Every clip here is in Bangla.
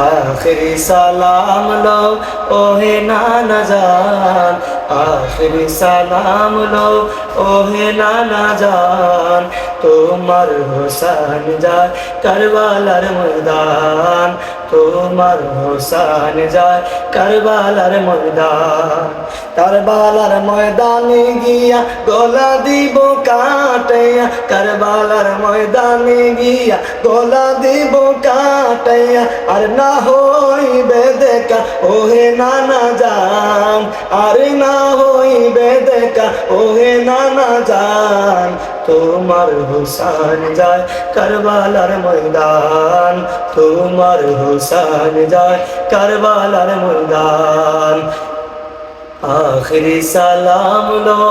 आखिरी सलाम लो ओहे नाना जान, आखिरी सलाम लो ओहे नाना जान। তোমার হোসেন যায় কারবালার ময়দান, তোমার হোসেন যায় কারবালার ময়দান। কারবালার ময়দানে গিয়া গলা দিব কাটাইয়া, কারবালার ময়দানে গিয়া গলা দিব কাটাইয়া। আর না হইবে দেখা ওহে নানা জান, আর না হইবে দেখা ওহে নানা জান। তোমার হোসেন যায় কারবালার ময়দান, তোমার হোসেন যায় কারবালার ময়দান। आखिरी सलाम लो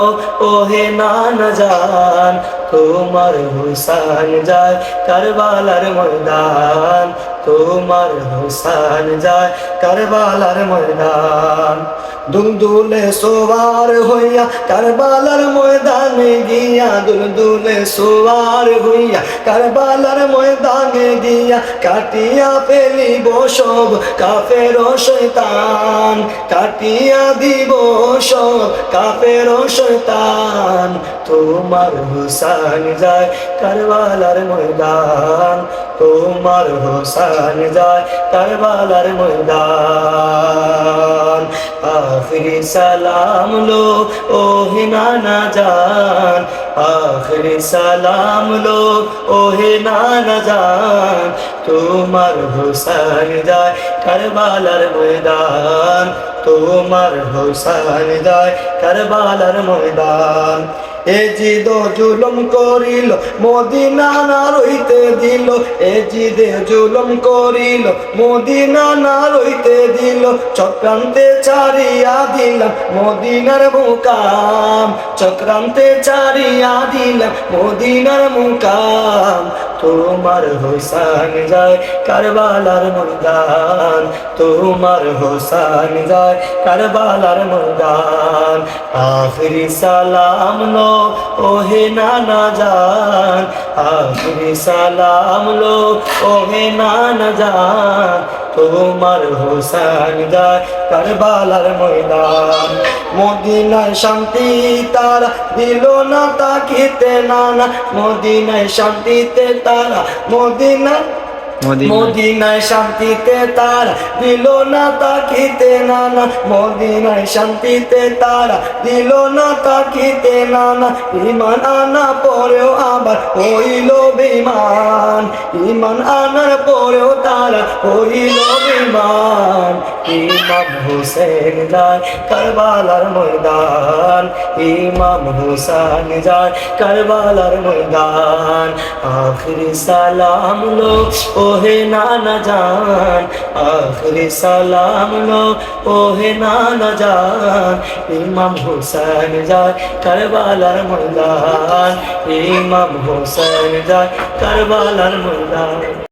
ओहे नाना जान, তোমার হোসেন যায় কারবালার ময়দান, তোমার হোসেন যায় কারবালার ময়দান। দুলদুলে সোয়ার হইয়া কারবালার ময়দানে গিয়া, দুলদুলে সোয়ার হইয়া কারবালার ময়দানে গিয়া কাটিয়া ফেলিব সব কাফের ও শয়তান, কাটিয়া দিব সব কাফের ও শয়তান। তোমার হোসেন যায় কারবালার ময়দান, তোমার হোসেন যায় কারবালার ময়দান। आखिरी सलाम लो ओहे नाना जान, आखिरी सलाम लो ओहे नाना जान। তোমার হোসেন যায় কারবালার ময়দান, তোমার হোসেন যায় কারবালার ময়দান। এ জিদ জুলুম করিল মদিনা না রইতে দিল, এ জিদে জুলুম করিল মদিনা না রইতে দিল। চক্রান্তে ছাড়িয়া দিলাম মদিনার মুকাম, চক্রান্তে ছাড়িয়া দিলাম মদিনার মুকাম। তোমার হোসেন যায় কারবালার ময়দান, তোমার হোসেন যায় কারবালার ময়দান। आखिरी सलाम लो ओहे नाना जान, आखिरी सलाम लो ओहे नाना जान। তোমার হোসেন যায় কারবালার ময়দান। মদিনায় শান্তি তারা দিল না তাকিতে নানা, মদিনায় শান্তিতে তারা মদিনায় শান্তিতে তারা দিল না তাকিতে নানা, মদিনায় শান্তিতে তারা দিল না তাকিতে নানা। ইমান আনা পরেও আবার হইল বেঈমান, ইমান আনার পরেও তারা হইল বেঈমান। ইমাম হোসেন যায় কারবালার ময়দান, ইমাম হোসেন যায় কারবালার ময়দান। आखिरी सलाम लो ओहे नाना जान, आखिरी सलाम लो ओहे नाना जान। इमाम হোসেন যায় কারবালার ময়দান, ইমাম হোসেন যায় কারবালার ময়দান।